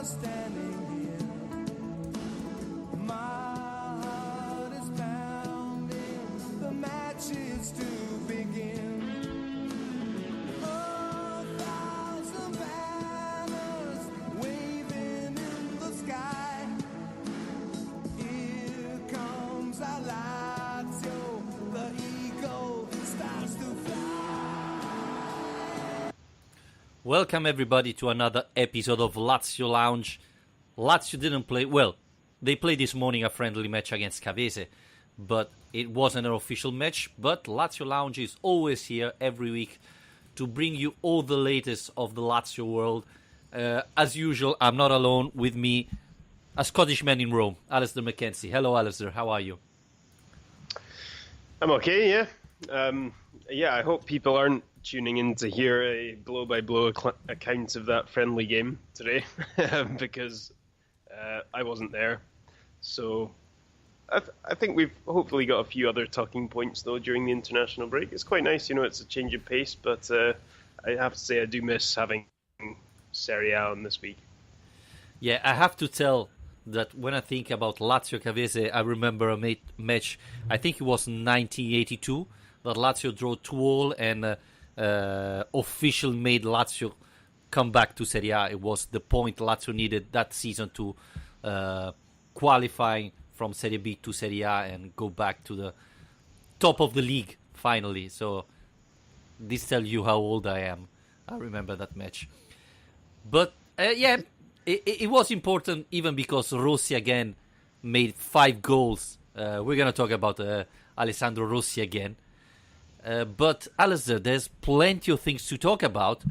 standing here. My heart is pounding, the match is to begin. A thousand banners waving in the sky. Here comes our Lazio, the eagle starts to fly. Welcome everybody to another episode of Lazio Lounge. Lazio didn't play, well, they played this morning a friendly match against Cavese, but it wasn't an official match. But Lazio Lounge is always here every week to bring you all the latest of the Lazio world. As usual, I'm not alone. With me, a Scottish man in Rome, Alistair McKenzie. Hello Alistair, how are you? I'm okay, yeah. I hope people aren't tuning in to hear a blow-by-blow account of that friendly game today, because I wasn't there. So I think we've hopefully got a few other talking points, though, during the international break. It's quite nice, it's a change of pace, but I have to say I do miss having Serie A on this week. Yeah, I have to tell that when I think about Lazio Cavese, I remember a match, I think it was 1982, that Lazio drew 2-2 and official made Lazio come back to Serie A. It was the point Lazio needed that season to qualify from Serie B to Serie A and go back to the top of the league finally. So this tells you how old I am. I remember that match. But it was important even because Rossi again made 5 goals. We're going to talk about Alessandro Rossi again. But Alistair, there's plenty of things to talk about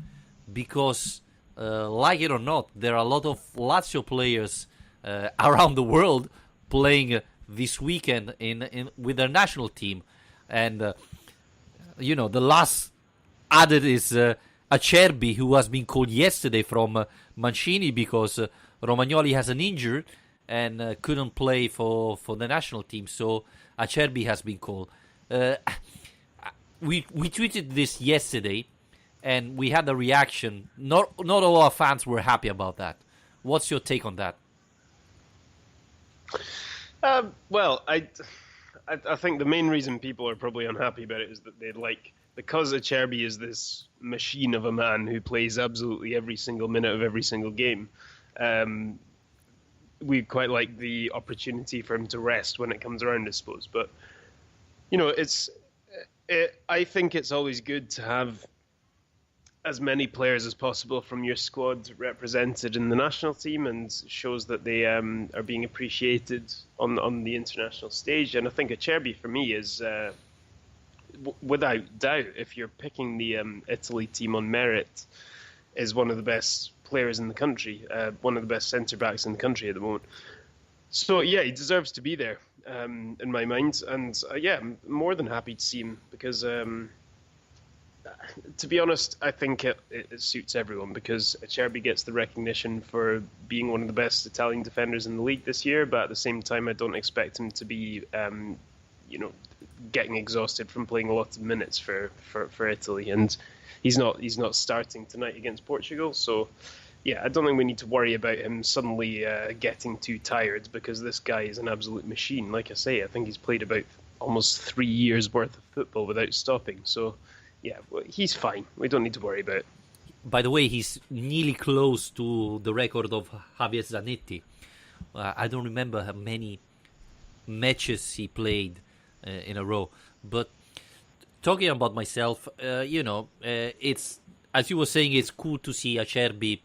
because, like it or not, there are a lot of Lazio players around the world playing this weekend with their national team. And, the last added is Acerbi, who has been called yesterday from Mancini because Romagnoli has an injury and couldn't play for the national team. So Acerbi has been called. We tweeted this yesterday, and we had a reaction. Not all our fans were happy about that. What's your take on that? Well, I think the main reason people are probably unhappy about it is that because Acerbi is this machine of a man who plays absolutely every single minute of every single game, we quite like the opportunity for him to rest when it comes around, I suppose. But, I think it's always good to have as many players as possible from your squad represented in the national team, and shows that they are being appreciated on the international stage. And I think Acerbi, for me, is without doubt, if you're picking the Italy team on merit, is one of the best players in the country, one of the best centre-backs in the country at the moment. So, yeah, he deserves to be there, in my mind. And, I'm more than happy to see him because, to be honest, I think it suits everyone because Acerbi gets the recognition for being one of the best Italian defenders in the league this year, but at the same time, I don't expect him to be, getting exhausted from playing a lot of minutes for Italy. And he's not starting tonight against Portugal, so... Yeah, I don't think we need to worry about him suddenly getting too tired because this guy is an absolute machine. Like I say, I think he's played about almost 3 years worth of football without stopping. So, yeah, he's fine. We don't need to worry about it. By the way, he's nearly close to the record of Javier Zanetti. I don't remember how many matches he played in a row. But talking about myself, it's, as you were saying, it's cool to see Acerbi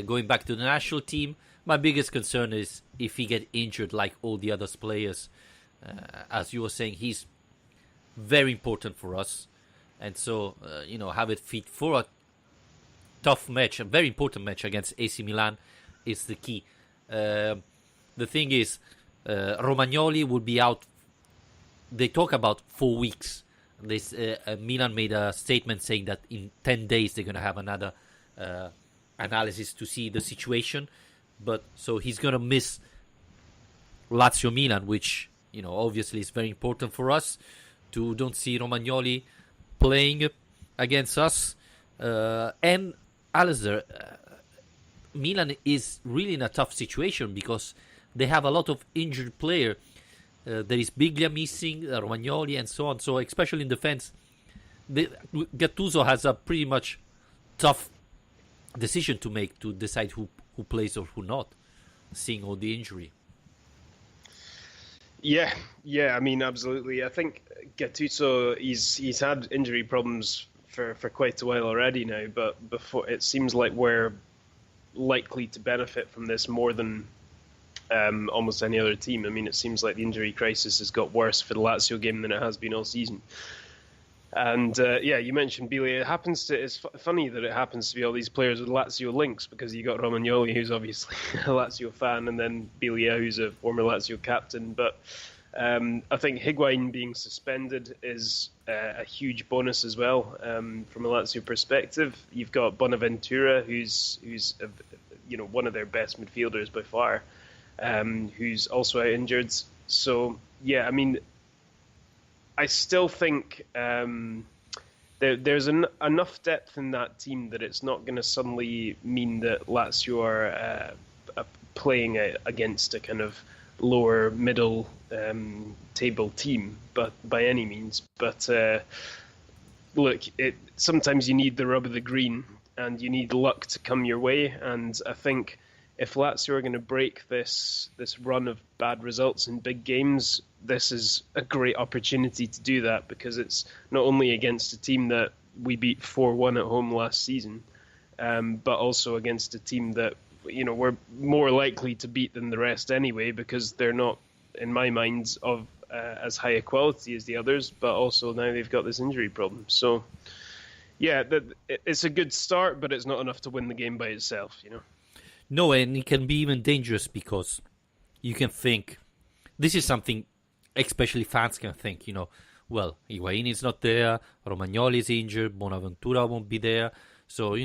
going back to the national team. My biggest concern is if he get injured like all the other players. As you were saying, he's very important for us. And so, have it fit for a tough match, a very important match against AC Milan is the key. The thing is, Romagnoli will be out. They talk about 4 weeks. Milan made a statement saying that in 10 days they're going to have another analysis to see the situation. But so he's going to miss Lazio Milan, which obviously is very important for us to don't see Romagnoli playing against us. And Alistair, Milan is really in a tough situation because they have a lot of injured players. There is Biglia missing, Romagnoli, and so on. So especially in defense, Gattuso has a pretty much tough decision to make to decide who plays or who not, seeing all the injury. Yeah, I mean, absolutely. I think Gattuso, he's had injury problems for quite a while already now, but before it seems like we're likely to benefit from this more than almost any other team. I mean, it seems like the injury crisis has got worse for the Lazio game than it has been all season. And you mentioned Biglia. It's funny that it happens to be all these players with Lazio links, because you got Romagnoli, who's obviously a Lazio fan, and then Biglia, who's a former Lazio captain. But I think Higuain being suspended is a huge bonus as well from a Lazio perspective. You've got Bonaventura, who's one of their best midfielders by far, who's also out injured. So yeah, I mean, I still think there's enough depth in that team that it's not going to suddenly mean that Lazio are playing against a kind of lower middle table team, but by any means. But look, sometimes you need the rub of the green, and you need luck to come your way. And I think if Lazio are going to break this run of bad results in big games, this is a great opportunity to do that, because it's not only against a team that we beat 4-1 at home last season, but also against a team that we're more likely to beat than the rest anyway, because they're not, in my mind, of as high a quality as the others, but also now they've got this injury problem. So yeah, it's a good start, but it's not enough to win the game by itself, No, and it can be even dangerous, because you can think, this is something especially fans can think, well, Higuain is not there, Romagnoli is injured, Bonaventura won't be there, so,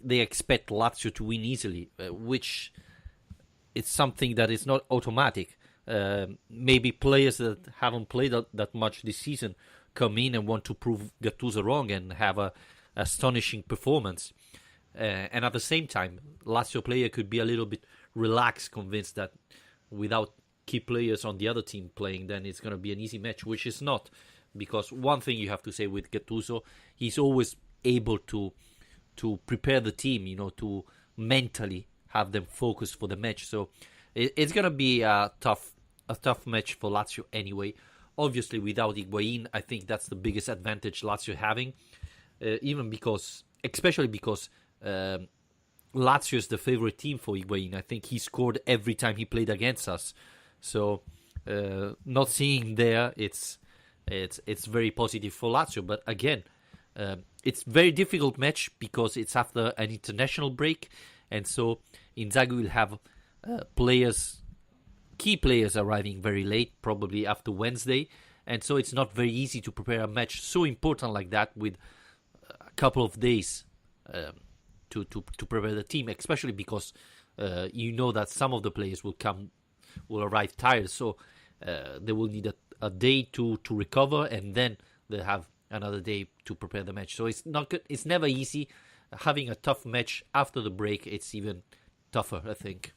they expect Lazio to win easily, which it's something that is not automatic. Maybe players that haven't played that much this season come in and want to prove Gattuso wrong and have a astonishing performance. And at the same time, Lazio player could be a little bit relaxed, convinced that without key players on the other team playing, then it's going to be an easy match, which is not. Because one thing you have to say with Gattuso, he's always able to prepare the team, to mentally have them focused for the match. So it's going to be a tough match for Lazio anyway. Obviously, without Higuain, I think that's the biggest advantage Lazio having, especially because Lazio is the favorite team for Higuain. I think he scored every time he played against us. So not seeing him there, it's very positive for Lazio. But again, it's very difficult match because it's after an international break, and so Inzaghi will have key players arriving very late, probably after Wednesday, and so it's not very easy to prepare a match so important like that with a couple of days to prepare the team, especially because that some of the players will arrive tired, so they will need a day to recover, and then they'll have another day to prepare the match. So it's not good. It's never easy. Having a tough match after the break, it's even tougher, I think.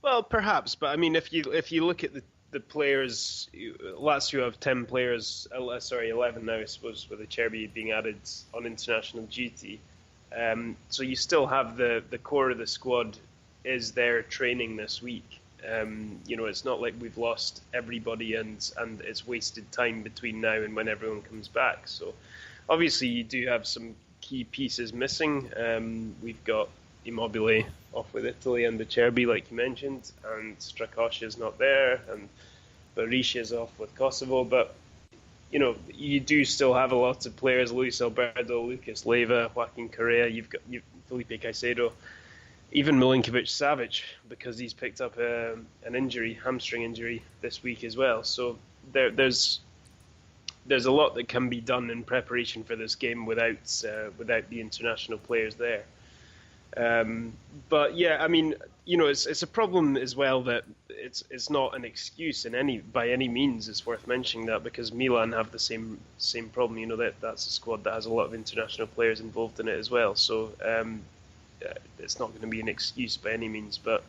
Well, perhaps, but I mean, if you look at the players, Lazio have 10 players, 11 now, I suppose, with Acerbi being added on international duty. So you still have the core of the squad is there training this week. It's not like we've lost everybody and it's wasted time between now and when everyone comes back. So obviously you do have some key pieces missing. We've got Immobile off with Italy and Acerbi, like you mentioned, and Strakosha's not there, and Berisha's off with Kosovo. But you do still have a lot of players: Luis Alberto, Lucas Leiva, Joaquin Correa. You've got Felipe Caicedo, even Milinkovic-Savic, because he's picked up an hamstring injury this week as well. So there's a lot that can be done in preparation for this game without the international players there. But yeah, I mean, it's a problem as well that it's not an excuse by any means. It's worth mentioning that, because Milan have the same problem. That's a squad that has a lot of international players involved in it as well. So it's not going to be an excuse by any means. But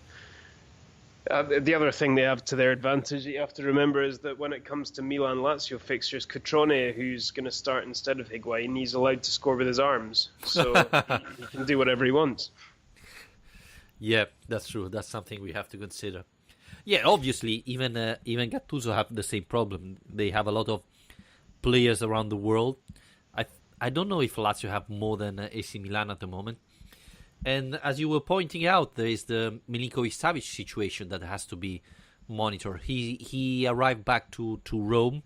the other thing they have to their advantage that you have to remember is that when it comes to Milan Lazio fixtures, Cutrone, who's going to start instead of Higuain, he's allowed to score with his arms, so he can do whatever he wants. Yeah, that's true. That's something we have to consider. Yeah, obviously, even Gattuso have the same problem. They have a lot of players around the world. I don't know if Lazio have more than AC Milan at the moment. And as you were pointing out, there is the Milinkovic-Savic situation that has to be monitored. He arrived back to Rome.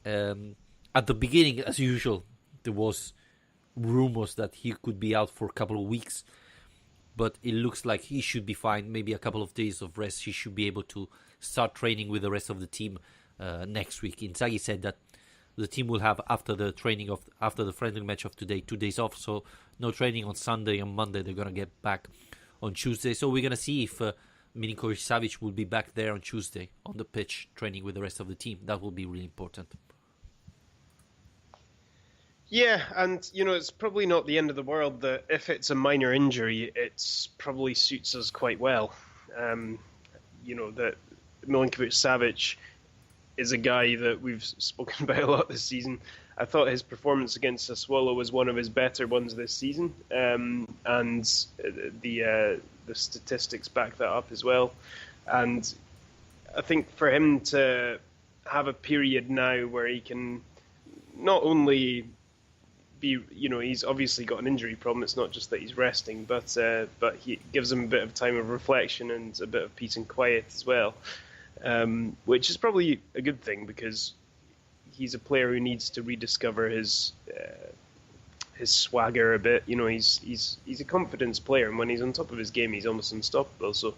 At the beginning, as usual, there was rumors that he could be out for a couple of weeks. But it looks like he should be fine. Maybe a couple of days of rest. He should be able to start training with the rest of the team next week. Inzaghi said that the team will have, after the friendly match of today, 2 days off. So no training on Sunday and Monday. They're going to get back on Tuesday. So we're going to see if Milinkovic-Savic will be back there on Tuesday on the pitch training with the rest of the team. That will be really important. Yeah, and it's probably not the end of the world that if it's a minor injury, it probably suits us quite well. That Milinkovic-Savic is a guy that we've spoken about a lot this season. I thought his performance against Sassuolo was one of his better ones this season, and the statistics back that up as well. And I think for him to have a period now where he can not only be, he's obviously got an injury problem. It's not just that he's resting, but he gives him a bit of time of reflection and a bit of peace and quiet as well, which is probably a good thing because he's a player who needs to rediscover his swagger a bit. He's a confidence player, and when he's on top of his game, he's almost unstoppable. So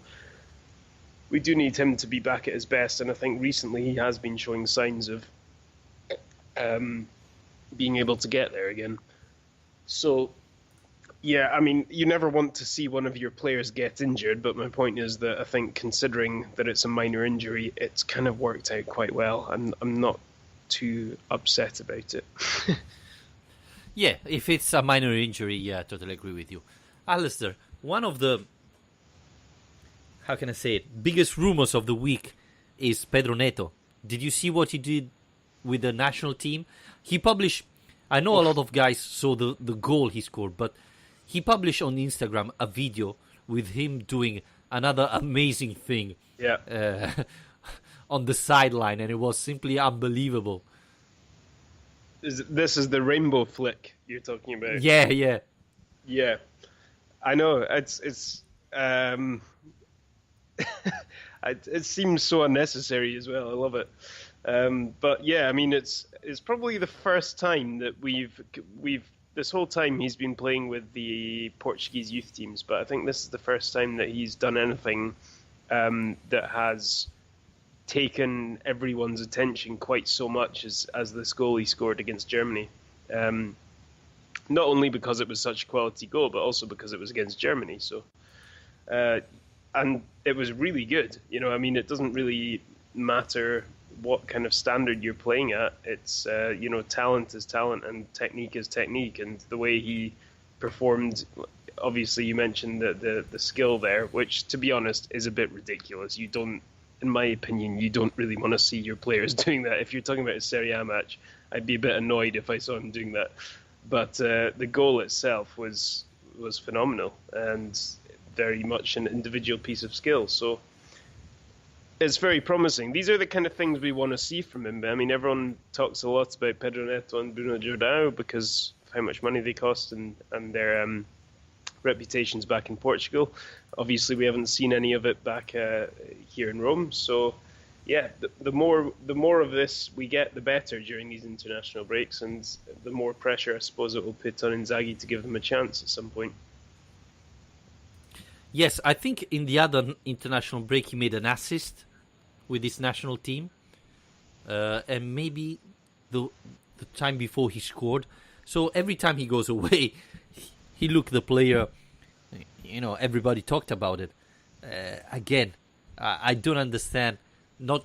we do need him to be back at his best, and I think recently he has been showing signs of being able to get there again. So, yeah, I mean, you never want to see one of your players get injured, but my point is that I think considering that it's a minor injury, it's kind of worked out quite well, and I'm not too upset about it. Yeah, if it's a minor injury, yeah, I totally agree with you. Alistair, one of the, how can I say it, biggest rumors of the week is Pedro Neto. Did you see what he did with the national team? He published, I know a lot of guys saw the goal he scored, but he published on Instagram a video with him doing another amazing thing on the sideline, and it was simply unbelievable. This is the rainbow flick you're talking about? Yeah. I know, it's it seems so unnecessary as well. I love it. But yeah, I mean, it's probably the first time that we've this whole time he's been playing with the Portuguese youth teams, but I think this is the first time that he's done anything that has taken everyone's attention quite so much as this goal he scored against Germany. Not only because it was such a quality goal, but also because it was against Germany. So, and it was really good. I mean, it doesn't really matter what kind of standard you're playing at. It's talent is talent and technique is technique, and the way he performed, obviously you mentioned the skill there, which to be honest is a bit ridiculous. You don't, in my opinion, you don't really want to see your players doing that. If you're talking about a Serie A match, I'd be a bit annoyed if I saw him doing that. But the goal itself was phenomenal and very much an individual piece of skill. So it's very promising. These are the kind of things we want to see from him. I mean, everyone talks a lot about Pedro Neto and Bruno Giordano because of how much money they cost and their reputations back in Portugal. Obviously, we haven't seen any of it back here in Rome. So, yeah, the more of this we get, the better during these international breaks, and the more pressure I suppose it will put on Inzaghi to give them a chance at some point. Yes, I think in the other international break he made an assist with his national team, and maybe the time before he scored. So every time he goes away, he looked the player. Everybody talked about it. Again, I don't understand not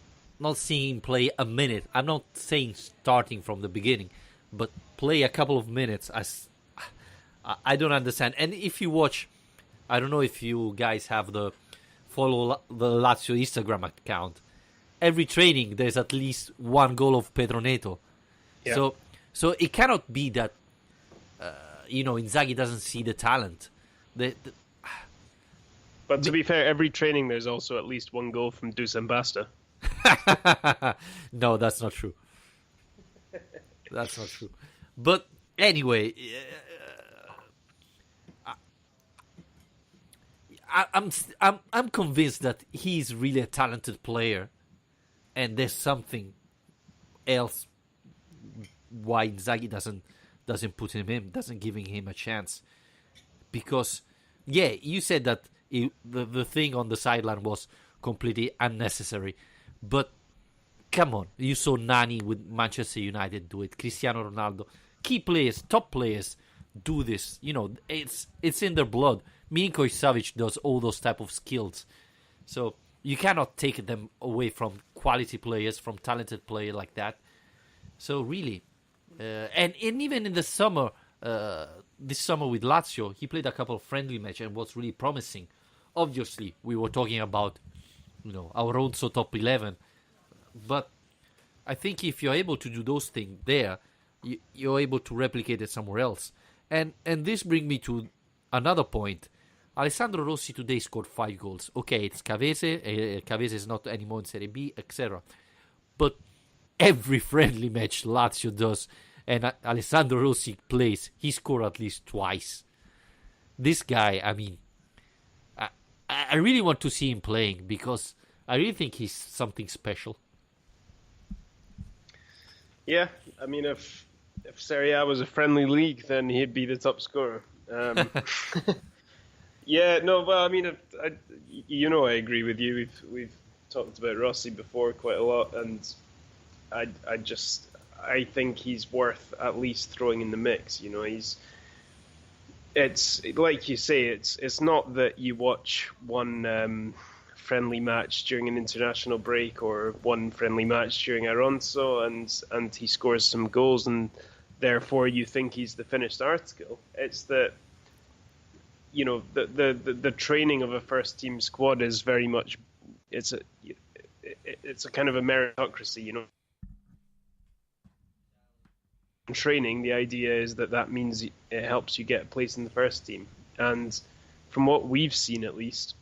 seeing him play a minute. I'm not saying starting from the beginning, but play a couple of minutes. I don't understand. And if you watch I don't know if you guys have the the Lazio Instagram account. Every training, there's at least one goal of Pedro Neto. Yeah. So it cannot be that Inzaghi doesn't see the talent. But to be fair, every training there's also at least one goal from Dusan Basta. No, that's not true. That's not true. But anyway, I'm convinced that he's really a talented player, and there's something else why Inzaghi doesn't put him in, doesn't giving him a chance. Because you said that the thing on the sideline was completely unnecessary, but come on, you saw Nani with Manchester United do it, Cristiano Ronaldo, key players, top players do this. It's in their blood. Milinkovic Savic does all those type of skills, so you cannot take them away from quality players, from talented players like that. So really, and even in the summer, this summer with Lazio, he played a couple of friendly matches and was really promising. Obviously, we were talking about our own top 11, but I think if you're able to do those things there, you're able to replicate it somewhere else. And this brings me to another point. Alessandro Rossi today scored 5 goals. Okay, it's Cavese. Cavese is not anymore in Serie B, etc. But every friendly match Lazio does, and Alessandro Rossi plays, he scored at least twice. This guy, I mean, I really want to see him playing because I really think he's something special. Yeah, I mean, if Serie A was a friendly league, then he'd be the top scorer. Yeah, no, well, I mean, I agree with you. We've talked about Rossi before quite a lot, and I think he's worth at least throwing in the mix. It's like you say, it's not that you watch one friendly match during an international break or one friendly match during Aronso and he scores some goals and therefore you think he's the finished article. It's that the training of a first team squad is very much it's a kind of a meritocracy. In training, the idea is that means it helps you get a place in the first team, and from what we've seen at least,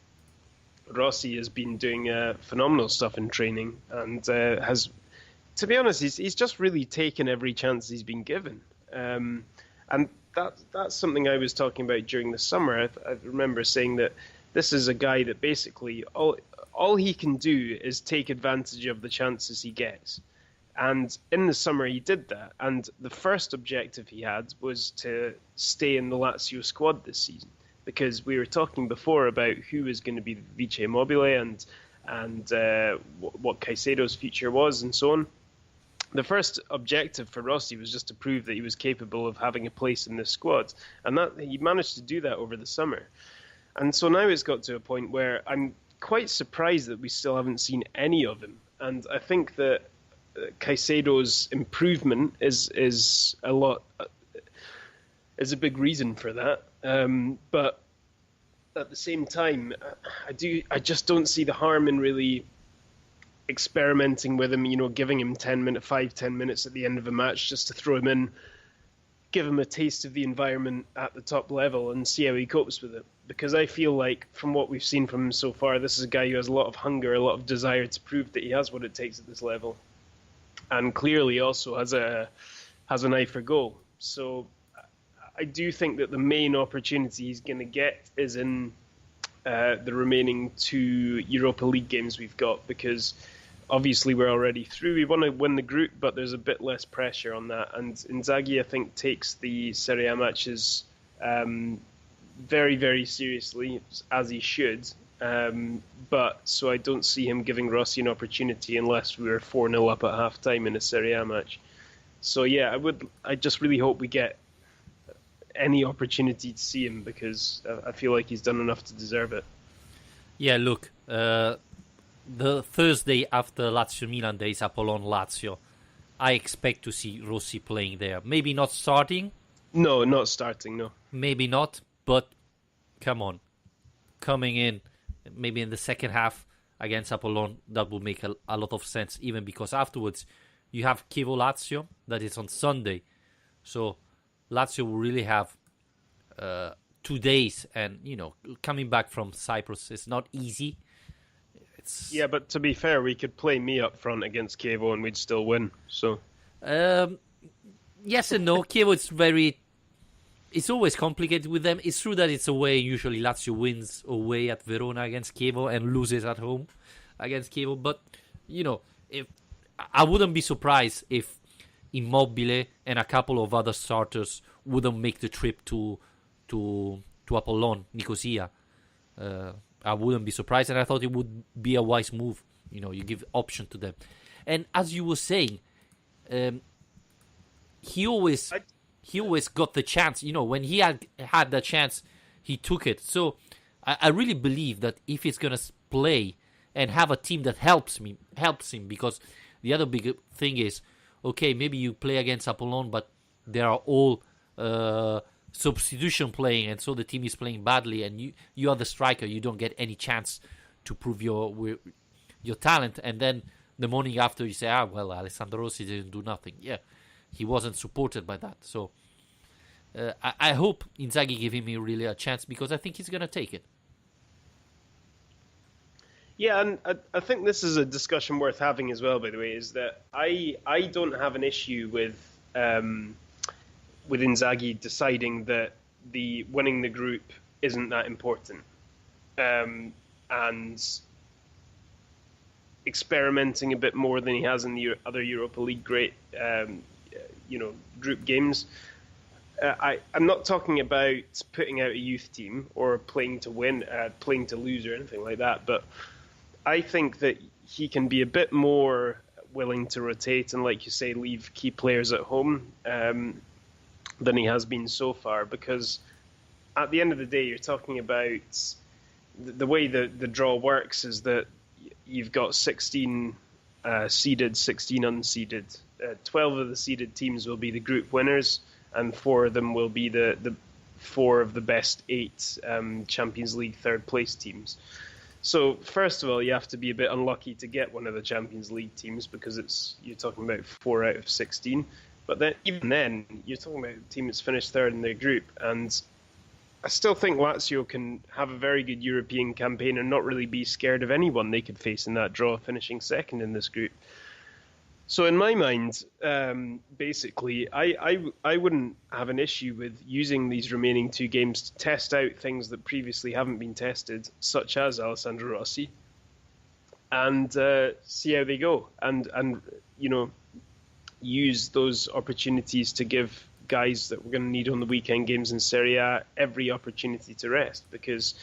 Rossi has been doing phenomenal stuff in training and has, to be honest, he's just really taken every chance he's been given. And that's something I was talking about during the summer. I remember saying that this is a guy that basically all he can do is take advantage of the chances he gets. And in the summer he did that. And the first objective he had was to stay in the Lazio squad this season. Because we were talking before about who was going to be the Vice Immobile and what Caicedo's future was and so on. The first objective for Rossi was just to prove that he was capable of having a place in this squad. And that he managed to do that over the summer. And so now it's got to a point where I'm quite surprised that we still haven't seen any of him. And I think that Caicedo's improvement is a big reason for that. But at the same time, I just don't see the harm in really experimenting with him, giving him 10 minutes at the end of a match just to throw him in, give him a taste of the environment at the top level and see how he copes with it. Because I feel like from what we've seen from him so far, this is a guy who has a lot of hunger, a lot of desire to prove that he has what it takes at this level. And clearly also has an eye for goal. So I do think that the main opportunity he's going to get is in the remaining 2 Europa League games we've got, because obviously we're already through. We want to win the group, but there's a bit less pressure on that. And Inzaghi, I think, takes the Serie A matches very, very seriously, as he should. But so I don't see him giving Rossi an opportunity unless we were 4-0 up at half-time in a Serie A match. So yeah, I just really hope we get any opportunity to see him, because I feel like he's done enough to deserve it. Yeah, look, the Thursday after Lazio Milan, there is Apollon Lazio. I expect to see Rossi playing there. Maybe not starting. No, not starting, no. Maybe not, but come on. coming in maybe in the second half against Apollon, that would make a lot of sense, even because afterwards you have Chievo Lazio, that is on Sunday. So Lazio will really have 2 days, and coming back from Cyprus is not easy. Yeah, but to be fair, we could play me up front against Chievo and we'd still win. So yes and no. Chievo it's always complicated with them. It's true that it's away. Usually Lazio wins away at Verona against Chievo and loses at home against Chievo. But, if I wouldn't be surprised if Immobile and a couple of other starters wouldn't make the trip to Apollon, Nicosia. I wouldn't be surprised, and I thought it would be a wise move. You give option to them. And as you were saying, he always got the chance. When he had the chance, he took it. So I really believe that if he's gonna play and have a team that helps him, because the other big thing is, okay, maybe you play against Apollon, but they are all substitution playing, and so the team is playing badly, and you are the striker. You don't get any chance to prove your talent, and then the morning after you say, well, Alessandro Rossi didn't do nothing. Yeah, he wasn't supported by that. So I hope Inzaghi give him really a chance, because I think he's going to take it. Yeah, and I think this is a discussion worth having as well, by the way, is that I don't have an issue with Inzaghi deciding that winning the group isn't that important, and experimenting a bit more than he has in the other Europa League group games. I'm not talking about putting out a youth team or playing to win, playing to lose, or anything like that, but I think that he can be a bit more willing to rotate and, like you say, leave key players at home than he has been so far, because at the end of the day, you're talking about the way the draw works is that you've got 16 seeded, 16 unseeded. 12 of the seeded teams will be the group winners, and 4 of them will be the 4 of the best 8 Champions League third place teams. So first of all, you have to be a bit unlucky to get one of the Champions League teams, because you're talking about 4 out of 16. But then, even then, you're talking about a team that's finished third in their group. And I still think Lazio can have a very good European campaign and not really be scared of anyone they could face in that draw, finishing second in this group. So in my mind, basically, I wouldn't have an issue with using these remaining 2 games to test out things that previously haven't been tested, such as Alessandro Rossi, and see how they go, and use those opportunities to give guys that we're going to need on the weekend games in Serie A every opportunity to rest, because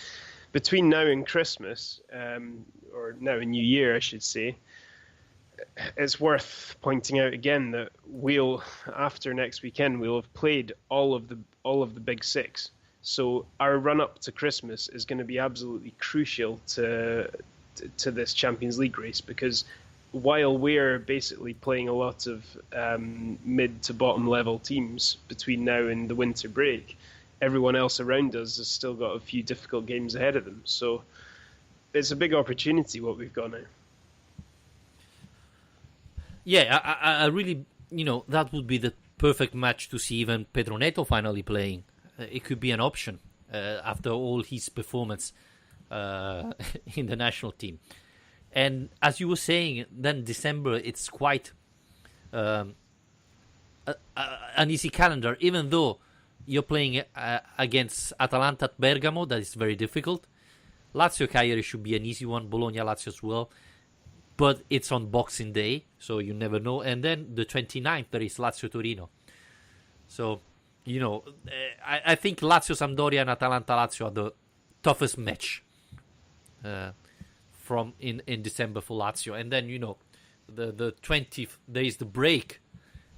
between now and Christmas, or now and New Year, I should say, it's worth pointing out again that after next weekend, we'll have played all of the big 6. So our run up to Christmas is going to be absolutely crucial to this Champions League race, because while we're basically playing a lot of mid to bottom level teams between now and the winter break, everyone else around us has still got a few difficult games ahead of them. So it's a big opportunity what we've got now. Yeah, I really, that would be the perfect match to see even Pedro Neto finally playing. It could be an option after all his performance in the national team. And as you were saying, then December, it's quite an easy calendar, even though you're playing against Atalanta at Bergamo, that is very difficult. Lazio Cagliari should be an easy one, Bologna Lazio as well. But it's on Boxing Day, so you never know. And then the 29th, there is Lazio Torino. So, I think Lazio Sampdoria and Atalanta Lazio are the toughest match from in December for Lazio. And then, the 20th, there is the break.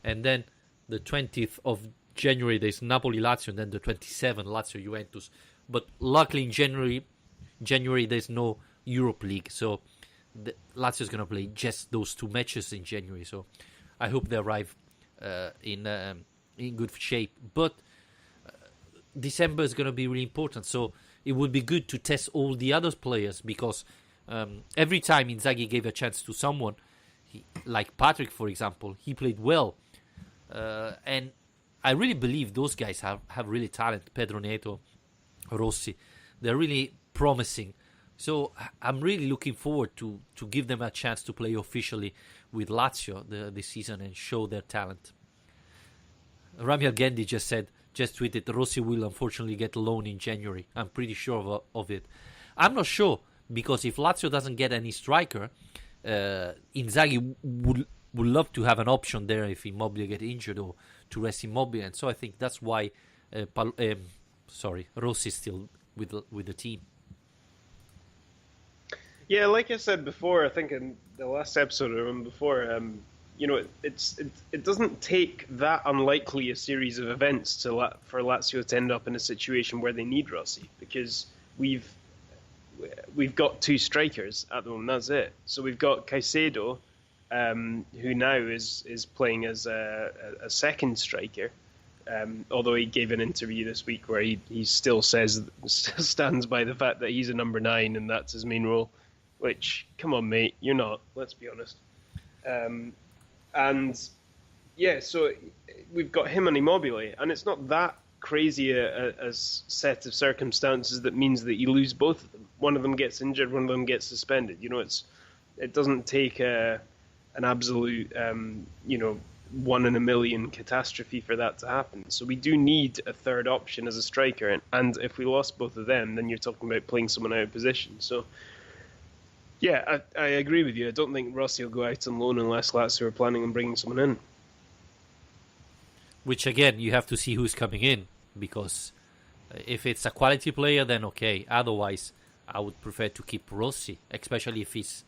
And then the 20th of January, there's Napoli Lazio. And then the 27th, Lazio Juventus. But luckily in January there's no Europe League. So Lazio is going to play just those 2 matches in January, so I hope they arrive in good shape. But December is going to be really important. So it would be good to test all the other players, because every time Inzaghi gave a chance to someone, like Patrick, for example, he played well. And I really believe those guys have really talent. Pedro Neto, Rossi, they're really promising. So I'm really looking forward to give them a chance to play officially with Lazio this season and show their talent. Rami Algendi just tweeted, Rossi will unfortunately get a loan in January. I'm pretty sure of it. I'm not sure, because if Lazio doesn't get any striker, Inzaghi would love to have an option there if Immobile get injured, or to rest Immobile. And so I think that's why Rossi is still with the team. Yeah, like I said before, I think in the last episode or one before, it doesn't take that unlikely a series of events for Lazio to end up in a situation where they need Rossi, because we've got two strikers at the moment. That's it. So we've got Caicedo, who now is playing as a second striker. Although he gave an interview this week where he still stands by the fact that he's a number 9 and that's his main role. Which, come on, mate, you're not. Let's be honest. And yeah, so we've got him and Immobile, and it's not that crazy a set of circumstances that means that you lose both of them. One of them gets injured, one of them gets suspended. It doesn't take an absolute 1 in a million catastrophe for that to happen. So we do need a third option as a striker, and if we lost both of them, then you're talking about playing someone out of position. So yeah, I agree with you. I don't think Rossi will go out on loan unless Lazio are planning on bringing someone in. Which, again, you have to see who's coming in, because if it's a quality player, then okay. Otherwise, I would prefer to keep Rossi, especially if he's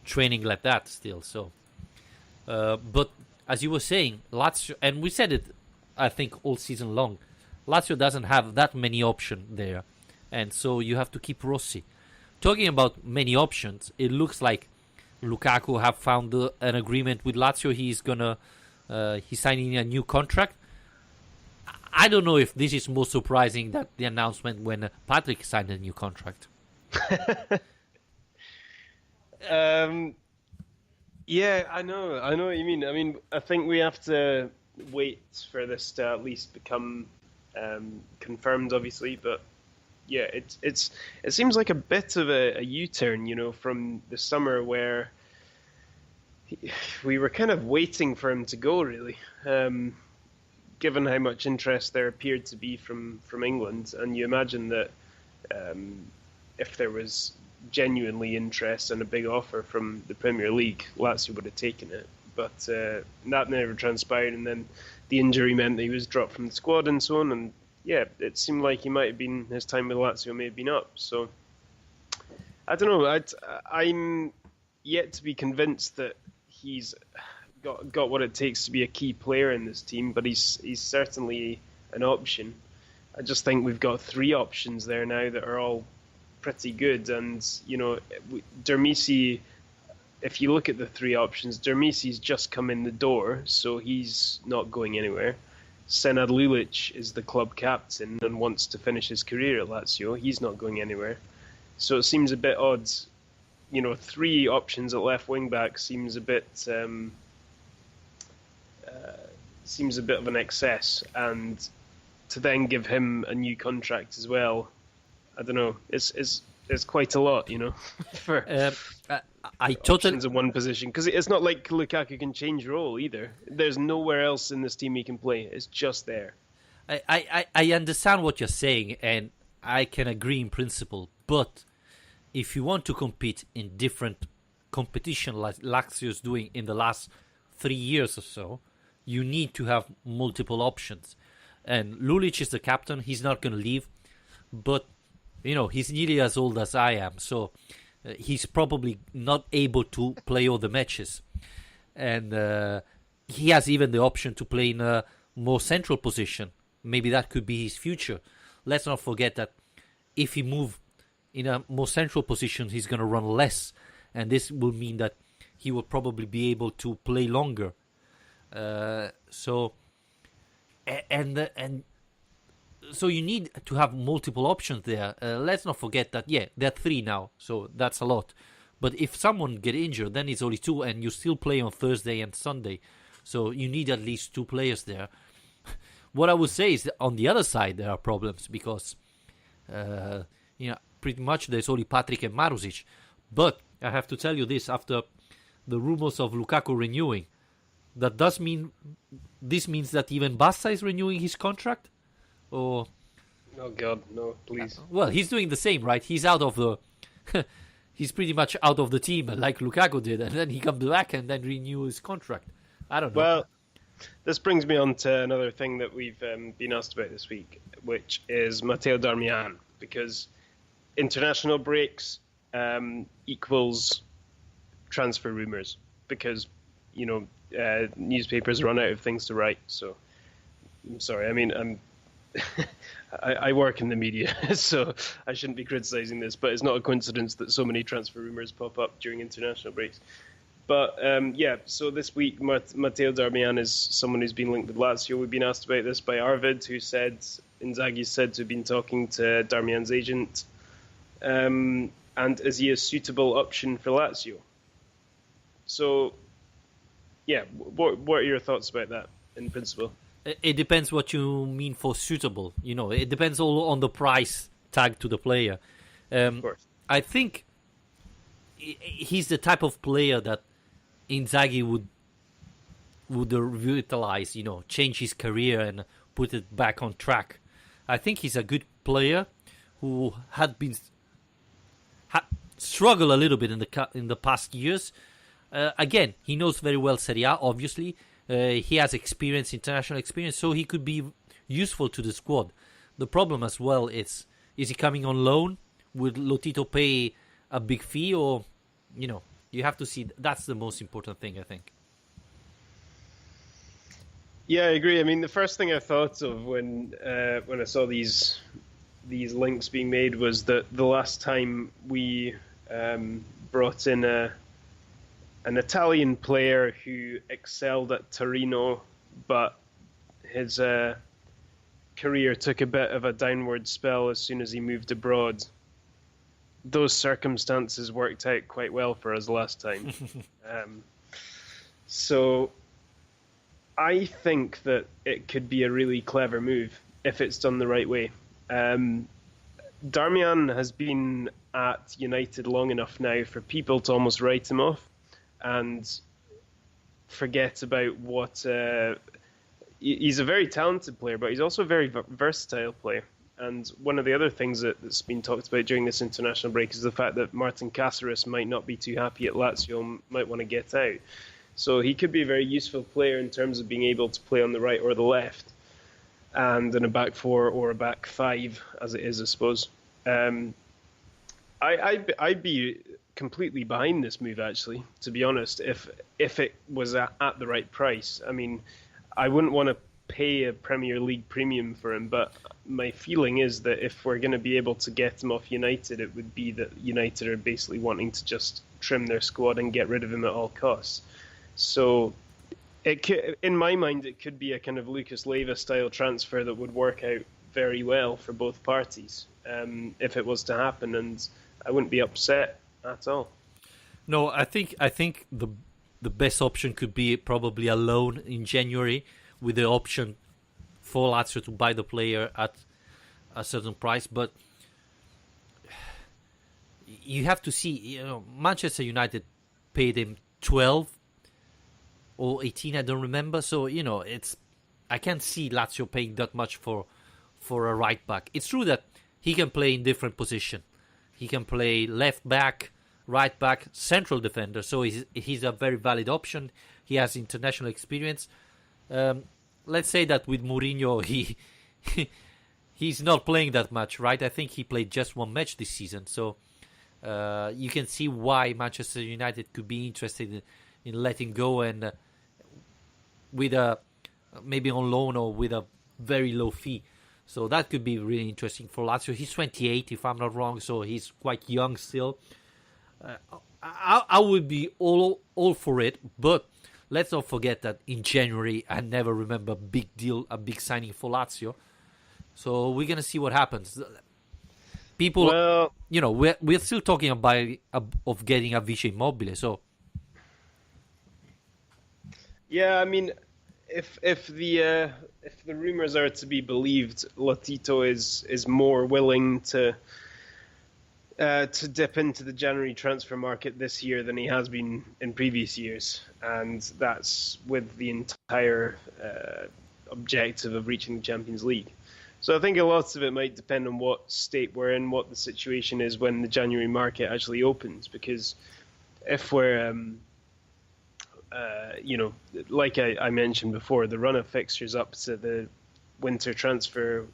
training like that still. So, but as you were saying, Lazio, and we said it, I think, all season long, Lazio doesn't have that many options there, and so you have to keep Rossi. Talking about many options, it looks like Lukaku have found an agreement with Lazio. He's signing a new contract. I don't know if this is more surprising than the announcement when Patrick signed a new contract. Yeah, I know what you mean. I mean, I think we have to wait for this to at least become confirmed, obviously, but yeah, it seems like a bit of a U-turn, from the summer where we were kind of waiting for him to go, really, given how much interest there appeared to be from England. And you imagine that if there was genuinely interest and a big offer from the Premier League, Lazio would have taken it. But that never transpired, and then the injury meant that he was dropped from the squad and so on, and yeah, it seemed like his time with Lazio may have been up. So I don't know. I'm yet to be convinced that he's got what it takes to be a key player in this team, but he's certainly an option. I just think we've got 3 options there now that are all pretty good, and Dermisi. If you look at the 3 options, Dermisi's just come in the door, so he's not going anywhere. Senad Lulic is the club captain and wants to finish his career at Lazio. He's not going anywhere. So it seems a bit odd. 3 options at left wing back seems a bit of an excess, and to then give him a new contract as well, I don't know. It's quite a lot, for I totally options in one position, because it's not like Lukaku can change role either. There's nowhere else in this team he can play. It's just there. I understand what you're saying, and I can agree in principle. But if you want to compete in different competition like Lazio is doing in the last 3 years or so, you need to have multiple options. And Lulic is the captain. He's not going to leave. But, he's nearly as old as I am. So he's probably not able to play all the matches. And he has even the option to play in a more central position. Maybe that could be his future. Let's not forget that if he moves in a more central position, he's going to run less. And this will mean that he will probably be able to play longer. so you need to have multiple options there. Let's not forget that, yeah, there are 3 now, so that's a lot. But if someone get injured, then it's only 2, and you still play on Thursday and Sunday. So you need at least 2 players there. What I would say is that on the other side, there are problems because, pretty much there's only Patrick and Marusic. But I have to tell you this, after the rumors of Lukaku renewing, this means that even Bassa is renewing his contract? Or... Oh, God, no, please. Well, he's doing the same, right? He's out of the... he's pretty much out of the team, like Lukaku did, and then he comes back and then renew his contract. I don't know. Well, this brings me on to another thing that we've been asked about this week, which is Matteo Darmian, because international breaks equals transfer rumours, because, newspapers run out of things to write. So, I'm sorry, I mean, I work in the media, so I shouldn't be criticising this, but it's not a coincidence that so many transfer rumours pop up during international breaks. But, so this week, Matteo Darmian is someone who's been linked with Lazio. We've been asked about this by Arvid, who said Inzaghi's said to have been talking to Darmian's agent. And is he a suitable option for Lazio? So, yeah, what are your thoughts about that in principle? It depends what you mean for suitable. It depends all on the price tag to the player. Of course. I think he's the type of player that Inzaghi would revitalize, change his career and put it back on track. I think he's a good player who had struggled a little bit in the past years. Again, he knows very well Serie A, obviously. He has international experience, so he could be useful to the squad. The problem as well is he coming on loan? Would Lotito pay a big fee, or, you have to see. That's the most important thing, I think. Yeah, I agree. I mean, the first thing I thought of when I saw these links being made was that the last time we brought in an Italian player who excelled at Torino, but his career took a bit of a downward spell as soon as he moved abroad. Those circumstances worked out quite well for us last time. So I think that it could be a really clever move if it's done the right way. Darmian has been at United long enough now for people to almost write him off and forget about what... he's a very talented player, but he's also a very versatile player. And one of the other things that's been talked about during this international break is the fact that Martin Cáceres might not be too happy at Lazio and might want to get out. So he could be a very useful player in terms of being able to play on the right or the left, and in a back 4 or a back 5, as it is, I suppose. I'd be completely behind this move, actually, to be honest, if it was at the right price. I mean, I wouldn't want to pay a Premier League premium for him, but my feeling is that if we're going to be able to get him off United, it would be that United are basically wanting to just trim their squad and get rid of him at all costs. So, in my mind, it could be a kind of Lucas Leiva style transfer that would work out very well for both parties if it was to happen, and I wouldn't be upset at all. No, I think the best option could be probably a loan in January, with the option for Lazio to buy the player at a certain price. But you have to see, Manchester United paid him 12 or 18, I don't remember. So, I can't see Lazio paying that much for a right back. It's true that he can play in different positions. He can play left back, right back, central defender. So he's a very valid option. He has international experience. Let's say that with Mourinho, he's not playing that much, right? I think he played just one match this season. So you can see why Manchester United could be interested in letting go, and with maybe on loan or with a very low fee. So that could be really interesting for Lazio. He's 28, if I'm not wrong, so he's quite young still. I would be all for it, but let's not forget that in January, I never remember a big signing for Lazio. So we're gonna see what happens. People, Well, we're still talking about of getting a Vice Immobile. So yeah, I mean, if the rumors are to be believed, Lotito is more willing to dip into the January transfer market this year than he has been in previous years, and that's with the entire objective of reaching the Champions League. So I think a lot of it might depend on what state we're in, what the situation is when the January market actually opens. Because if we're, like I mentioned before, the run of fixtures up to the winter transfer,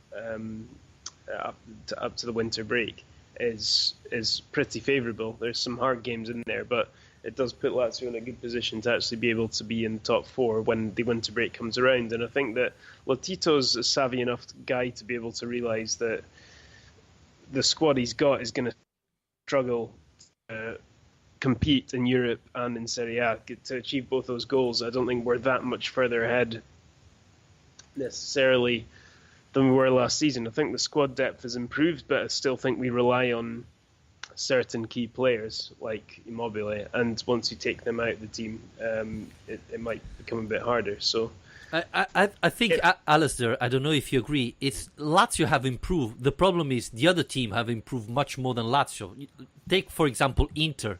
up to the winter break is pretty favourable. There's some hard games in there, but it does put Lazio in a good position to actually be able to be in the top four when the winter break comes around. And I think that Lotito's a savvy enough guy to be able to realise that the squad he's got is going to struggle to compete in Europe and in Serie A. To achieve both those goals, I don't think we're that much further ahead necessarily than we were last season. I think the squad depth has improved, but I still think we rely on certain key players like Immobile, and once you take them out of the team, it might become a bit harder. So I think, Alistair, I don't know if you agree, it's Lazio have improved. The problem is the other team have improved much more than Lazio. Take, for example, Inter.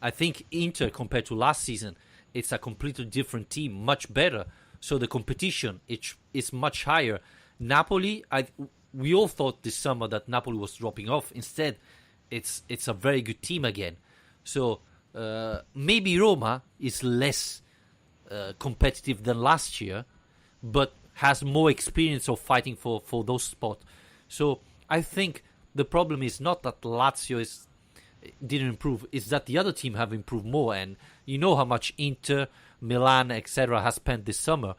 I think Inter, compared to last season, it's a completely different team, much better. So the competition is much higher. Napoli, we all thought this summer that Napoli was dropping off. Instead, it's a very good team again. So maybe Roma is less competitive than last year, but has more experience of fighting for those spots. So I think the problem is not that Lazio didn't improve, it's that the other team have improved more. And you know how much Inter, Milan, etc. has spent this summer.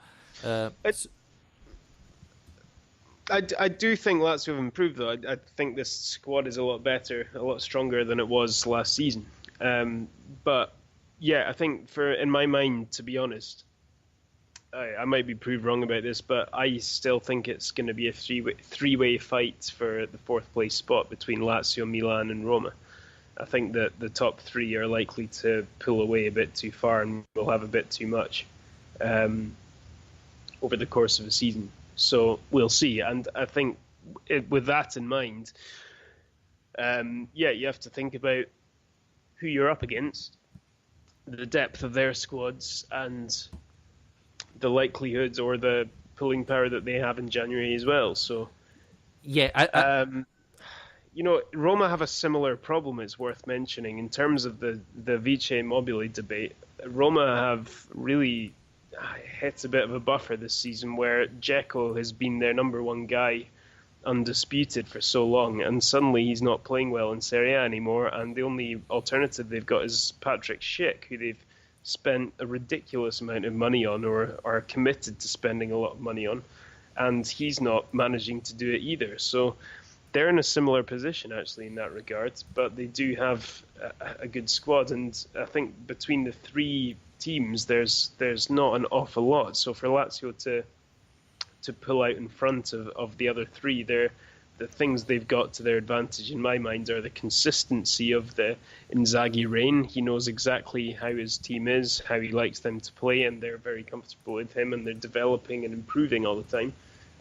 I do think Lazio have improved, though. I think this squad is a lot better, a lot stronger than it was last season. But yeah, I think in my mind, to be honest, I might be proved wrong about this, but I still think it's going to be a three-way fight for the fourth place spot between Lazio, Milan, and Roma. I think that the top three are likely to pull away a bit too far and will have a bit too much over the course of the season. So we'll see. And I think with that in mind, you have to think about who you're up against, the depth of their squads, and the likelihoods or the pulling power that they have in January as well. So, yeah, Roma have a similar problem, it's worth mentioning, in terms of the Vice Immobile debate. Roma have really hit a bit of a buffer this season where Dzeko has been their number one guy, undisputed, for so long, and suddenly he's not playing well in Serie A anymore, and the only alternative they've got is Patrick Schick, who they've spent a ridiculous amount of money on, or are committed to spending a lot of money on, and he's not managing to do it either. So they're in a similar position, actually, in that regard, but they do have a good squad, and I think between the three teams, there's not an awful lot. So for Lazio to pull out in front of the other three, the things they've got to their advantage, in my mind, are the consistency of the Inzaghi reign. He knows exactly how his team is, how he likes them to play, and they're very comfortable with him, and they're developing and improving all the time.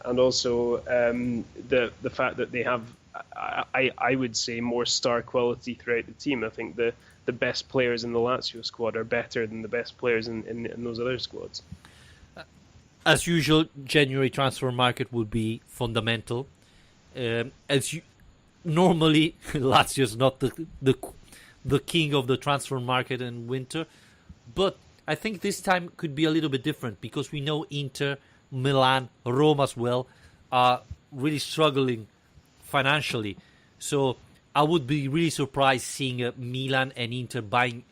And also the fact that they have, I would say, more star quality throughout the team. I think the best players in the Lazio squad are better than the best players in those other squads. As usual, January transfer market would be fundamental. Normally, Lazio is not the king of the transfer market in winter, but I think this time could be a little bit different because we know Inter, Milan, Roma as well are really struggling financially. So I would be really surprised seeing Milan and Inter buying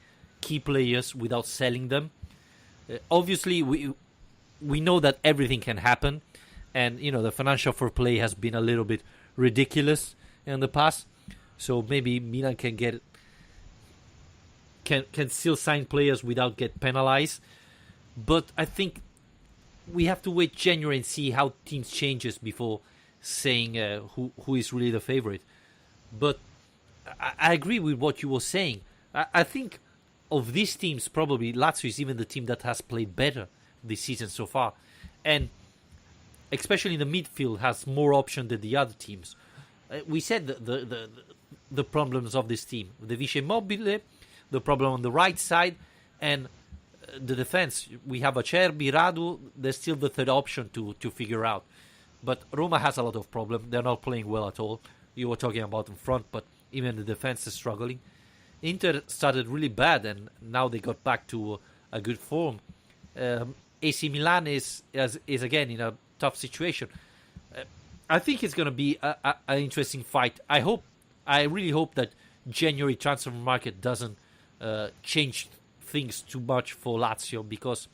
key players without selling them. Obviously, we know that everything can happen, and the financial fair play has been a little bit ridiculous in the past. So maybe Milan can still sign players without get penalized. But I think we have to wait January and see how teams changes before saying who is really the favorite. But I agree with what you were saying. I think of these teams, probably Lazio is even the team that has played better this season so far, and especially in the midfield has more option than the other teams. We said the problems of this team: the Vice Immobile, the problem on the right side, and the defense. We have Acerbi, Radu. There's still the third option to figure out. But Roma has a lot of problems. They're not playing well at all. You were talking about in front, but even the defense is struggling. Inter started really bad, and now they got back to a good form. AC Milan is again in a tough situation. I think it's going to be an interesting fight. I really hope that January transfer market doesn't change things too much for Lazio, because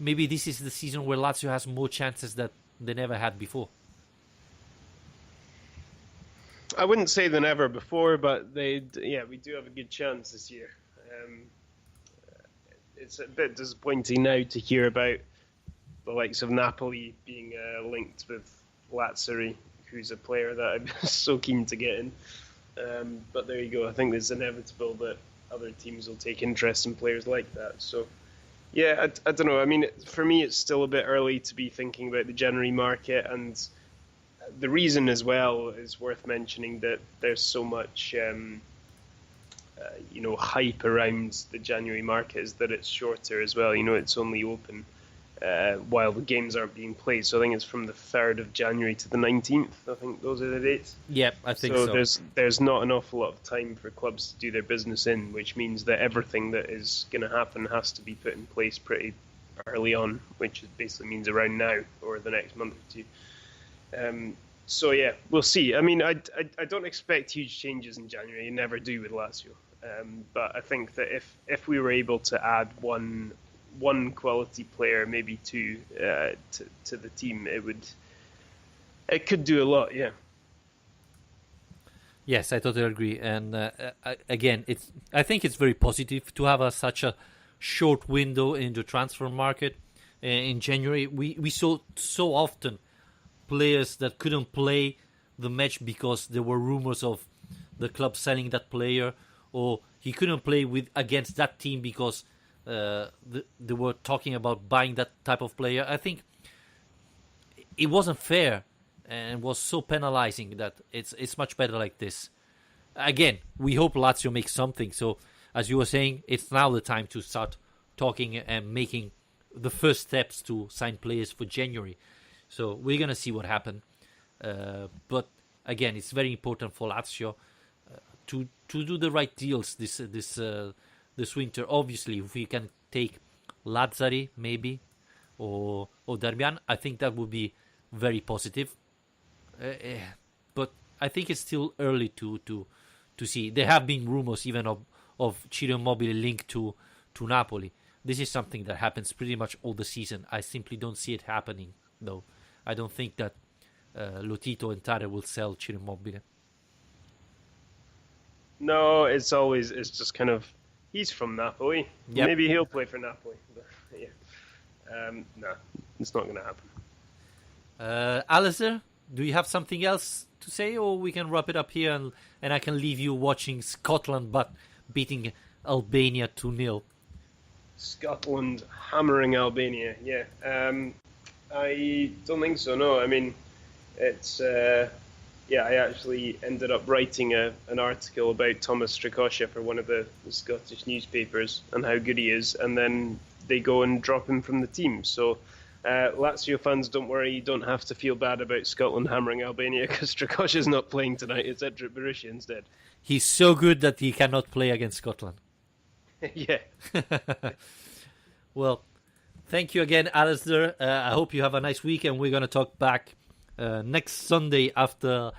maybe this is the season where Lazio has more chances that they never had before. I wouldn't say than ever before, but we do have a good chance this year. It's a bit disappointing now to hear about the likes of Napoli being linked with Lazzari, who's a player that I'm so keen to get in. But there you go. I think it's inevitable that other teams will take interest in players like that. So, yeah, I don't know. I mean, for me, it's still a bit early to be thinking about the January market, and the reason as well is worth mentioning that there's so much, hype around the January market is that it's shorter as well. It's only open while the games aren't being played. So I think it's from the 3rd of January to the 19th. I think those are the dates. Yep, I think so. So there's not an awful lot of time for clubs to do their business in, which means that everything that is going to happen has to be put in place pretty early on, which basically means around now or the next month or two. So yeah, we'll see. I mean, I don't expect huge changes in January. You never do with Lazio. But I think that if we were able to add one quality player, maybe two, to the team, it could do a lot. Yeah. Yes, I totally agree. And again, I think it's very positive to have such a short window in the transfer market in January. We saw so often players that couldn't play the match because there were rumors of the club selling that player, or he couldn't play against that team because they were talking about buying that type of player. I think it wasn't fair and was so penalizing that it's much better like this. Again, we hope Lazio makes something. So, as you were saying, it's now the time to start talking and making the first steps to sign players for January. So we're going to see what happens. But again, it's very important for Lazio to do the right deals this winter. Obviously, if we can take Lazzari maybe or Darmian, I think that would be very positive. But I think it's still early to see. There have been rumors even of Ciro Immobile linked to Napoli. This is something that happens pretty much all the season. I simply don't see it happening, though. I don't think that Lotito and Tare will sell Ciro Immobile. No, it's just kind of, he's from Napoli. Yep. Maybe he'll play for Napoli. But, yeah. No, it's not going to happen. Alistair, do you have something else to say, or we can wrap it up here and I can leave you watching Scotland but beating Albania 2-0? Scotland hammering Albania, yeah. I don't think so, no. I mean, it's... I actually ended up writing an article about Thomas Strakosha for one of the Scottish newspapers and how good he is, and then they go and drop him from the team. So, Lazio fans, don't worry, you don't have to feel bad about Scotland hammering Albania because Strakosha's not playing tonight. It's Edric Berisha instead. He's so good that he cannot play against Scotland. Yeah. Well, thank you again, Alistair. I hope you have a nice week, and we're going to talk back next Sunday after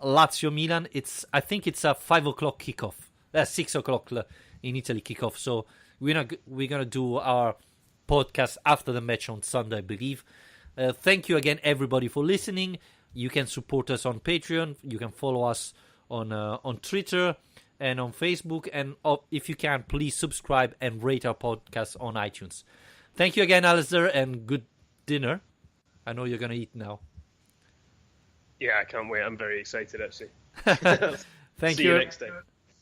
Lazio Milan. I think it's a 5 o'clock kickoff. 6 o'clock in Italy kickoff. So we're gonna do our podcast after the match on Sunday, I believe. Thank you again, everybody, for listening. You can support us on Patreon. You can follow us on Twitter and on Facebook. And if you can, please subscribe and rate our podcast on iTunes. Thank you again, Alistair, and good dinner. I know you're gonna eat now. Yeah, I can't wait. I'm very excited, actually. Thank See you. you next time.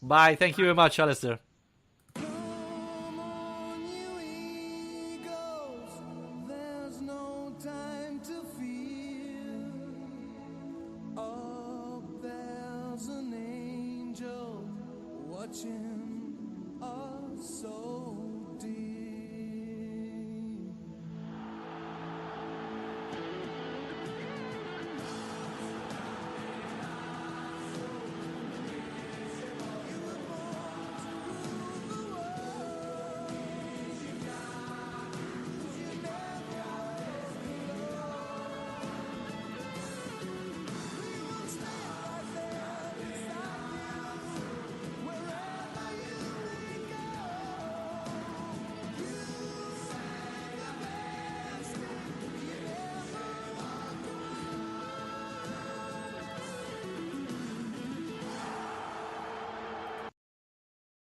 Bye. Thank you very much, Alistair. Come on, you eagles, there's no time to fear.